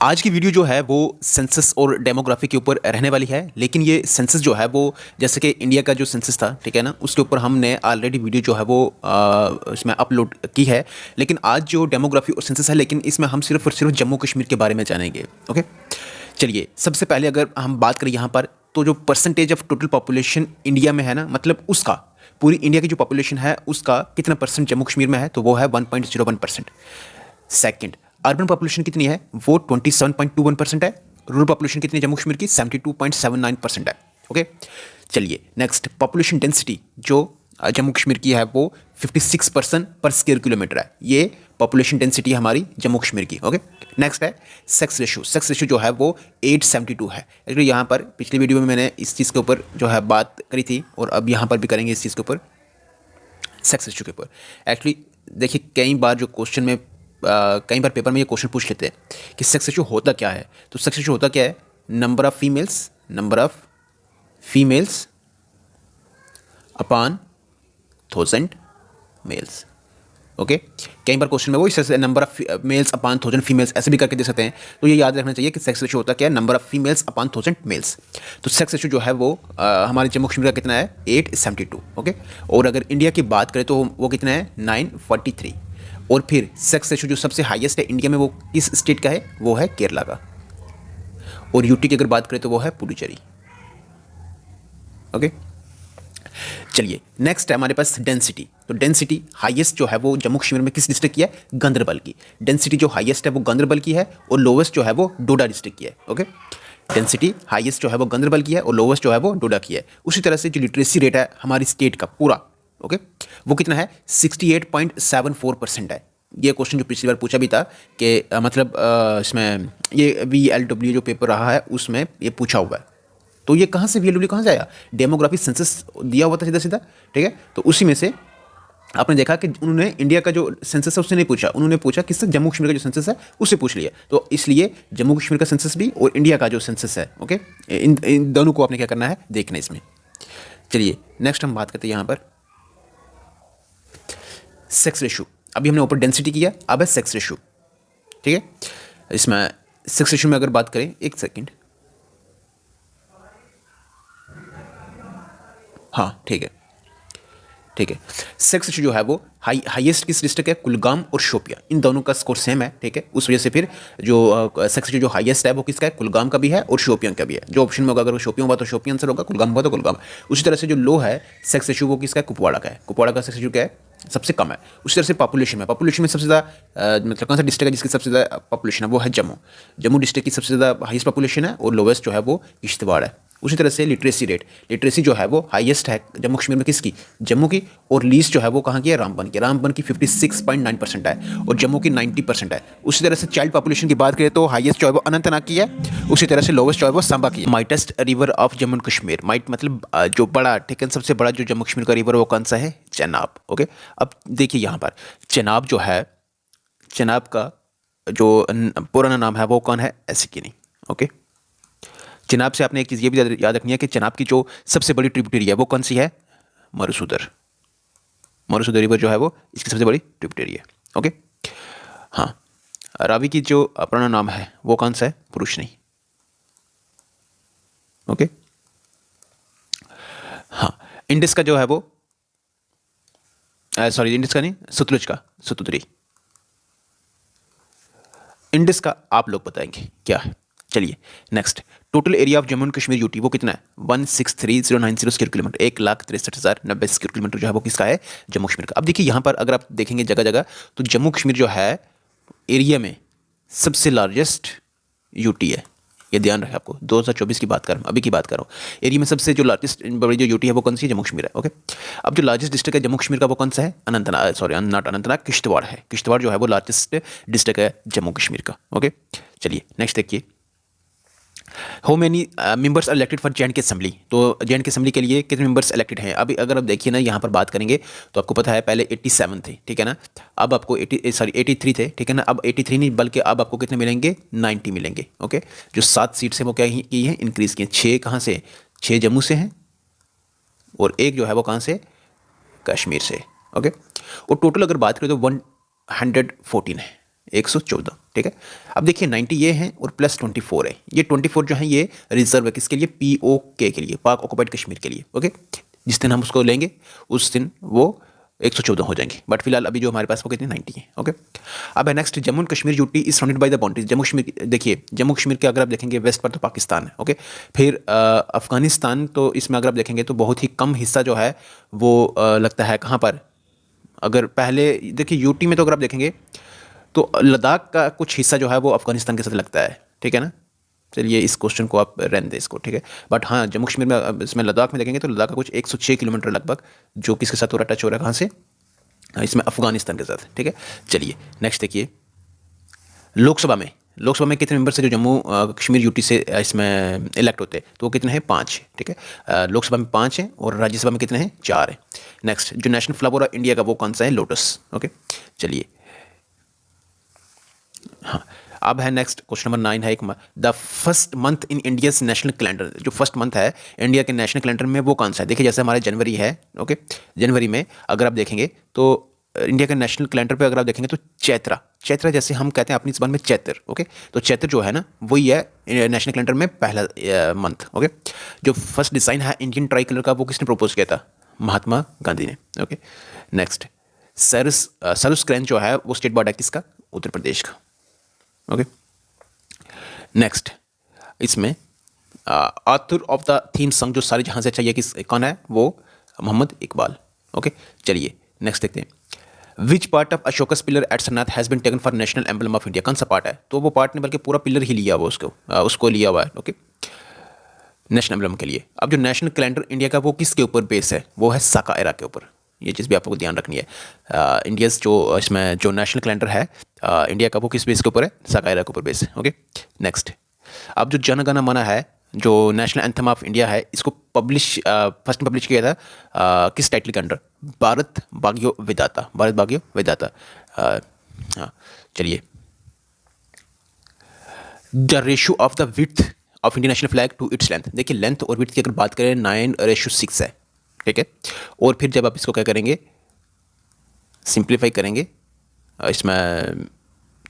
आज की वीडियो जो है वो सेंसस और डेमोग्राफी के ऊपर रहने वाली है। लेकिन ये सेंसस जो है वो जैसे कि इंडिया का जो सेंसस था, ठीक है ना, उसके ऊपर हमने ऑलरेडी वीडियो जो है वो इसमें अपलोड की है। लेकिन आज जो डेमोग्राफी और सेंसस है, लेकिन इसमें हम सिर्फ और सिर्फ जम्मू कश्मीर के बारे में जानेंगे। ओके, चलिए सबसे पहले अगर हम बात करें यहाँ पर, तो जो percentage of total population India में है ना, मतलब उसका पूरी इंडिया की जो पॉपुलेशन है उसका कितना परसेंट जम्मू कश्मीर में है, तो वो है 1.01%। सेकेंड, अर्बन पॉपुलेशन कितनी है, वो 27.21% है। रूरल पॉपुलेशन कितनी है जम्मू कश्मीर की, 72.79% है। ओके, चलिए नेक्स्ट, पॉपुलेशन डेंसिटी जो जम्मू कश्मीर की है वो 56% पर स्क्वायर किलोमीटर है। ये पॉपुलेशन डेंसिटी हमारी जम्मू कश्मीर की। ओके, नेक्स्ट है सेक्स रेशो। सेक्स रेशो जो है वो 8:72 है। एक्चुअली यहाँ पर पिछली वीडियो में मैंने इस चीज़ के ऊपर जो है बात करी थी, और अब यहाँ पर भी करेंगे इस चीज़ के ऊपर, सेक्स रेशो के ऊपर। एक्चुअली देखिए, कई बार जो क्वेश्चन में कई बार पेपर में ये क्वेश्चन पूछ लेते हैं कि सेक्स रेशो होता क्या है। तो सेक्स रेशो होता क्या है, number of females upon 1000 males. Okay, कई बार क्वेश्चन में वो इस number of males upon 1000 females ऐसे भी करके दे सकते हैं। तो ये याद रखना चाहिए कि सेक्स रेशो होता क्या है, number of females upon 1000 males. तो सेक्स रेशो जो है वो हमारे जम्मू कश्मीर का कितना है, 8:72। ओके, और अगर इंडिया की बात करें तो वो कितना है, 9:43। और फिर सेक्स रेशो जो सबसे हाईएस्ट है इंडिया में, वो किस स्टेट का है, वो है केरला का। और यूटी की अगर बात करें तो वो है पुडुचेरी। ओके, चलिए नेक्स्ट है हमारे पास डेंसिटी। तो डेंसिटी हाईएस्ट जो है वो जम्मू कश्मीर में किस डिस्ट्रिक्ट की है, गांदरबल की। डेंसिटी जो हाईएस्ट है वो गांदरबल की है, और लोवेस्ट जो है वो डोडा डिस्ट्रिक्ट की है। ओके, डेंसिटी हाईएस्ट जो है वो गांदरबल की है, और लोवेस्ट जो है वो डोडा की है। उसी तरह से जो लिटरेसी रेट है हमारी स्टेट का पूरा, ओके, वो कितना है, 68.74% है। ये क्वेश्चन जो पिछली बार पूछा भी था कि मतलब इसमें ये VLW जो पेपर रहा है उसमें ये पूछा हुआ है। तो ये कहाँ से VLW कहाँ से आया, डेमोग्राफी सेंसस दिया हुआ था सीधा सीधा, ठीक है। तो उसी में से आपने देखा कि उन्होंने इंडिया का जो सेंसस है उससे नहीं पूछा, उन्होंने पूछा किससे, जम्मू कश्मीर का जो सेंसस है उससे पूछ लिया। तो इसलिए जम्मू कश्मीर का सेंसस भी और इंडिया का जो सेंसस है, ओके, इन दोनों को आपने क्या करना है, देखना है इसमें। चलिए नेक्स्ट हम बात करते हैं यहाँ पर सेक्स रेशो। अभी हमने ऊपर डेंसिटी किया, अब है सेक्स रेशो, ठीक है। इसमें सेक्स रेशो में अगर बात करें, एक सेकंड, हाँ ठीक है, ठीक है। सेक्स रेशो जो है वो हाईएस्ट किस डिस्ट्रिक्ट है, कुलगाम और शोपियां, इन दोनों का स्कोर सेम है, ठीक है। उस वजह से फिर जो सेक्स रेशो जो हाईएस्ट है वो किसका है, कुलगाम का भी है और शोपियां का भी है। जो ऑप्शन में होगा, अगर शोपियां हुआ तो शोपियां आंसर होगा, कुलगाम हुआ तो कुलगाम। उसी तरह से जो लो है सेक्स रेशो वो किसका है, कुपवाड़ा का है। कुपवाड़ा का सेक्स रेशो क्या है, सबसे कम है। उसी तरह से पॉपुलेशन में सबसे ज़्यादा मतलब कौन सा डिस्ट्रिक्ट है जिसकी सबसे ज़्यादा पॉपुलेशन है, वो है जम्मू। जम्मू डिस्ट्रिक्ट की सबसे ज़्यादा हाईएस्ट पॉपुलेशन है, और लोवेस्ट जो है वो किश्तवाड़ है। उसी तरह से लिटरेसी रेट, लिटरेसी जो है वो हाईएस्ट है जम्मू कश्मीर में किसकी, जम्मू की, और लीस्ट जो है वो कहाँ की है, रामबन की। रामबन की 56.9% है, और जम्मू की 90% है। उसी तरह से चाइल्ड पॉपुलेशन की बात करें तो हाईएस्ट जो है वो अनंतनाग की है, उसी तरह से लोवेस्ट जो है वो सांबा की है। Mightiest river of Jammu and Kashmir, might मतलब जो बड़ा, ठीक है, सबसे बड़ा जो जम्मू कश्मीर का रिवर वो कौन सा है, चेनाब। ओके, अब देखिए यहाँ पर चेनाब जो है, चेनाब का जो पुराना नाम है वो कौन है, एसिकिनी। ओके, चेनाब से आपने एक चीज़ ये भी याद रखनी है कि चेनाब की जो सबसे बड़ी ट्रिब्यूटरी है वो कौन सी है, मरुसुदर। मरुसुदर रिवर जो है वो इसकी सबसे बड़ी ट्रिब्यूटरी है। ओके, हाँ, रावी की जो पुराना नाम है वो कौन सा है, पुरुषनी। ओके, हाँ, इंडस का जो है वो सॉरी, इंडस का नहीं, सतलुज का, सतुद्री। इंडस का आप लोग बताएंगे क्या है। चलिए next, total area of Jammu and Kashmir UT वो कितना है, 163,090 स्क्वायर किलोमीटर, 1,63,090 स्क्वायर किलोमीटर जो है वो किसका है, जम्मू कश्मीर का। अब देखिए यहाँ पर अगर आप देखेंगे जगह जगह, तो जम्मू कश्मीर जो है एरिया में सबसे लार्जेस्ट यूटी है। ये ध्यान रहे आपको, 2024 की बात कर रहा हूँ, अभी की बात कर रहा हूँ। एरिया में सबसे जो लार्जेस्ट बड़ी जो यूटी है वो कौन सी है, जम्मू कश्मीर है। ओके, अब जो लार्जेस्ट डिस्ट्रिक्ट है जम्मू कश्मीर का वो कौन सा है, अनंतनाग, सॉरी नॉट अनंतनाग, किश्तवाड़ है। किश्तवाड़ जो है वो लार्जेस्ट डिस्ट्रिक्ट है जम्मू कश्मीर का। ओके, चलिए नेक्स्ट देखिए, how many members are elected for JNK assembly. तो JNK असेंबली के लिए कितने मेंबर्स इलेक्टेड हैं। अभी अगर आप देखिए ना, यहाँ पर बात करेंगे तो आपको पता है पहले 87 थे, ठीक है ना, अब आपको 83 थे, ठीक है ना, अब 83 नहीं बल्कि अब आपको कितने मिलेंगे, 90 मिलेंगे। ओके, जो 7 सीट्स हैं वो क्या की हैं, इंक्रीज़ की हैं। 6 कहाँ से, 6 जम्मू से हैं, और एक जो है वो कहाँ से, कश्मीर से। ओके, और टोटल अगर बात करें तो 114 है, 114, ठीक है। अब देखिए 90 ये हैं और प्लस 24 है, ये 24 जो है ये रिजर्व है किसके लिए, POK के लिए, पाक ऑक्युपाइड कश्मीर के लिए, ओके। जिस दिन हम उसको लेंगे उस दिन वो 114 हो जाएंगे, बट फिलहाल अभी जो हमारे पास वो कितने 90 है, ओके। अब है next, Jammu and Kashmir UT is surrounded by the boundaries. Jammu Kashmir, देखिए जम्मू कश्मीर के अगर आप देखेंगे वेस्ट पर तो पाकिस्तान है, ओके। फिर अफगानिस्तान, तो इसमें अगर आप देखेंगे तो बहुत ही कम हिस्सा जो है वो लगता है कहाँ पर, अगर पहले देखिए यूटी में तो अगर आप देखेंगे तो लद्दाख का कुछ हिस्सा जो है वो अफगानिस्तान के साथ लगता है, ठीक है ना। चलिए इस क्वेश्चन को आप रहने दें इसको, ठीक है। बट हाँ जम्मू कश्मीर में, इसमें लद्दाख में देखेंगे तो लद्दाख का कुछ 106 किलोमीटर लगभग जो किसके साथ हो रहा है, टच हो रहा है कहाँ से, इसमें अफगानिस्तान के साथ, ठीक है। चलिए नेक्स्ट देखिए, लोकसभा में कितने मेंबर से जो जम्मू कश्मीर यूटी से इसमें इलेक्ट होते हैं, तो वो कितने हैं, 5, ठीक है। लोकसभा में 5 हैं और राज्यसभा में कितने हैं, 4 हैं। नेक्स्ट, जो नेशनल फ्लावर ऑफ इंडिया का वो कौन सा है, लोटस, ओके। चलिए हाँ, अब है नेक्स्ट क्वेश्चन नंबर 9 है एक, the first month in India's national calendar, जो फर्स्ट मंथ है इंडिया के नेशनल कैलेंडर में वो कौन सा है। देखिए जैसे हमारे जनवरी है, ओके, जनवरी में अगर आप देखेंगे तो इंडिया के नेशनल कैलेंडर पे अगर आप देखेंगे तो चैत्रा जैसे हम कहते हैं अपनी ज़बान में चैत्र, ओके। तो चैत्र जो है ना वही है नेशनल कैलेंडर में पहला मंथ, ओके। जो फर्स्ट डिज़ाइन है इंडियन ट्राई कलर का वो किसने प्रपोज किया था, महात्मा गांधी ने, ओके। नेक्स्ट, सरुस्क्रैन जो है वो स्टेट बॉर्ड है किसका, उत्तर प्रदेश का, ओके। नेक्स्ट, इसमें author of the theme song जो सारे जहां से चाहिए किस कौन है, वो मोहम्मद इकबाल, ओके। चलिए नेक्स्ट देखते हैं, which part of Ashoka's pillar at Sarnath has been taken for national emblem of India. कौन सा पार्ट है, तो वो पार्ट ने बल्कि पूरा पिलर ही लिया हुआ उसको लिया हुआ है, ओके, नेशनल एम्बलम के लिए। अब जो नेशनल कैलेंडर इंडिया का वो किसके ऊपर बेस है, वो है साका एरा के ऊपर, ये चीज़ भी आपको ध्यान रखनी है। इंडियाज़ जो इसमें जो नेशनल कैलेंडर है इंडिया का वो किस बेस के ऊपर है, साका एरा के ऊपर बेस है, ओके। नेक्स्ट, अब जो जन गण मन है जो नेशनल एंथम ऑफ इंडिया है, इसको फर्स्ट पब्लिश किया था किस टाइटल के अंडर, भारत भाग्यो विधाता। हाँ चलिए, the ratio of the width of Indian national flag to its length. देखिए लेंथ और विड्थ की अगर बात करें 9:6 है, ठीक है। और फिर जब आप इसको क्या करेंगे, सिंप्लीफाई करेंगे इसमें,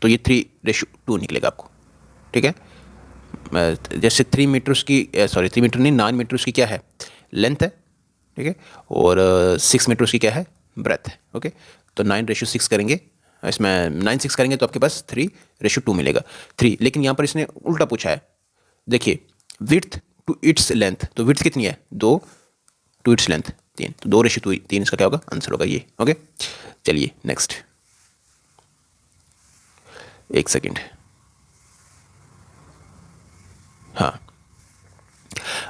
तो ये 3:2 निकलेगा आपको, ठीक है। जैसे 3 मीटर उसकी, 3 मीटर नहीं 9 मीटर उसकी क्या है, लेंथ है, ठीक है। और 6 मीटर उसकी क्या है, ब्रेथ है, ओके। तो 9:6 करेंगे, इसमें 9:6 करेंगे तो आपके पास 3:2 मिलेगा, 3। लेकिन यहाँ पर इसने उल्टा पूछा है, देखिए विड्थ टू इट्स लेंथ, तो विड्थ कितनी है 2, टू इट्स लेंथ 3, तो 2:3 इसका क्या होगा, आंसर होगा ये, ओके। चलिए नेक्स्ट, एक सेकेंड, हाँ।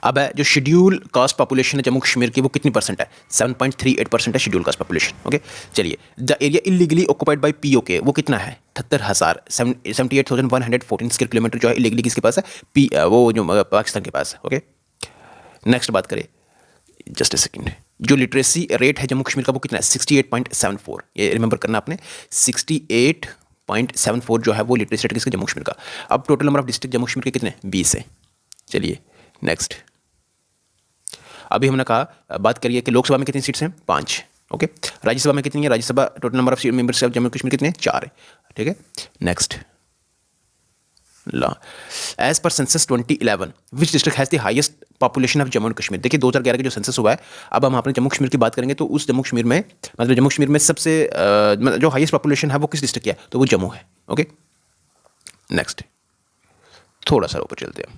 अब है जो शेड्यूल कास्ट पॉपुलेशन है जम्मू कश्मीर की वो कितनी परसेंट है, 7.38% है शेड्यूल कास्ट पॉपुलेशन, ओके। चलिए, the area illegally occupied by POK वो कितना है, 78,114 स्क्वायर किलोमीटर जो है इलीगली किसके पास है, वो जो पाकिस्तान के पास है, ओके। नेक्स्ट बात करें, जस्ट ए सेकेंड, जो लिटरेसी रेट है जम्मू कश्मीर का वो कितना है, 68.74, ये रिमेंबर करना आपने, 68.74 जो है वो लिटरेसी रेट किसका, जम्मू कश्मीर का। अब total number of district Jammu Kashmir के कितने, 20 है। चलिए नेक्स्ट, अभी हमने कहा बात करिए कि लोकसभा में कितनी सीट्स हैं, 5, ओके। राज्यसभा में कितनी है, Rajya Sabha total number of members of Jammu Kashmir कितने हैं, 4 है, ठीक है। Next, as per census 2011 which district has the highest population of Jammu and Kashmir. देखिए 2011 का जो सेंसस हुआ है, अब हम अपने जम्मू कश्मीर की बात करेंगे तो उस जम्मू कश्मीर में, मतलब जम्मू कश्मीर में सबसे जो हाईएस्ट पॉपुलेशन है वो किस डिस्ट्रिक्ट की है, तो वो जम्मू है, ओके। नेक्स्ट, थोड़ा सा ऊपर चलते हैं,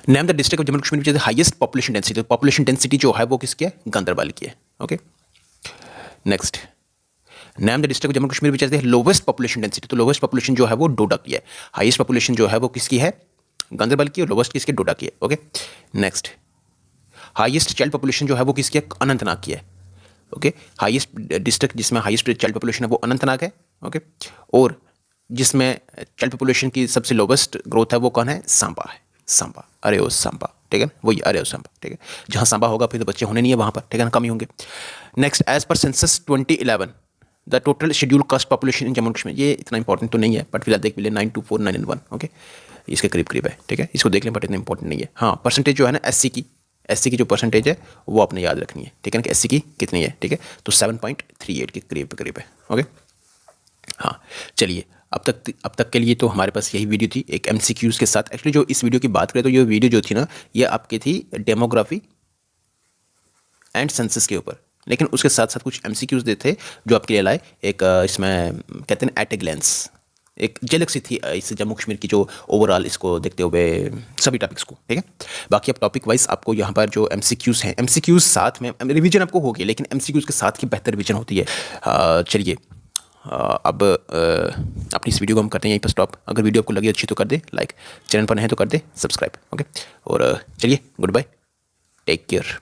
name the district of Jammu Kashmir which is the highest population density. तो पॉपुलेशन डेंसिटी जो है वो किसकी है, गांदरबल की है, okay. Next, name the district of Jammu Kashmir which is the lowest population density. तो लोवेस्ट पॉपुलेशन जो है वो डोडा की है, हाईएस्ट पॉपुलेशन जो है वो किसकी है, गांदरबल की, और लोवेस्ट किसकी, डोडा की है, okay. Next, highest child population जो है वो किसकी है, अनंतनाग की है, ओके। हाईएस्ट डिस्ट्रिक्ट जिसमें हाईएस्ट चाइल्ड पॉपुलेशन है वो अनंतनाग है, ओके। और जिसमें चाइल्ड पॉपुलेशन की सबसे लोवेस्ट ग्रोथ है वो कौन है, सांबा है, सांबा, अरे सांबा, ठीक है, वही अरे सांबा, ठीक है। जहाँ सांबा होगा फिर तो बच्चे होने नहीं है वहाँ पर, ठीक है ना, कम ही होंगे। Next, as per census 2011 the total scheduled caste population in Jammu Kashmir. ये इतना इंपॉर्टेंट तो नहीं है, बट फिलहाल देख लीजिए 92491, ओके, इसके करीब करीब है, ठीक है, इसको देख लें, बट इतना इंपॉर्टेंट नहीं है। हाँ, परसेंटेज जो है ना SC की एससी की जो परसेंटेज है वो आपने याद रखनी है, ठीक है ना, कि एससी की कितनी है, ठीक है, तो 7.38 के करीब है। ओके, हाँ चलिए, अब तक के लिए तो हमारे पास यही वीडियो थी एक एमसीक्यूज़ के साथ। एक्चुअली जो इस वीडियो की बात करें तो ये वीडियो जो थी ना, ये आपकी थी डेमोग्राफी एंड सेंसस के ऊपर, लेकिन उसके साथ साथ कुछ एमसीक्यूज़ देते जो आपके लिए लाए एक इसमें कहते हैं एट ए ग्लैंस, एक झलक सी थी इस जम्मू कश्मीर की जो ओवरऑल इसको देखते हुए सभी टॉपिक्स को, ठीक है। बाकी अब टॉपिक वाइज आपको यहाँ पर जो एमसीक्यूज़ हैं, एमसीक्यूज़ साथ में रिवीजन आपको होगी, लेकिन एमसीक्यूज़ के साथ ही बेहतर रिवीजन होती है। चलिए अब अपनी इस वीडियो को हम करते हैं यहीं पर स्टॉप। अगर वीडियो आपको लगी अच्छी तो कर दे लाइक, चैनल पर नए तो कर दे सब्सक्राइब। ओके, और चलिए गुड बाय, टेक केयर।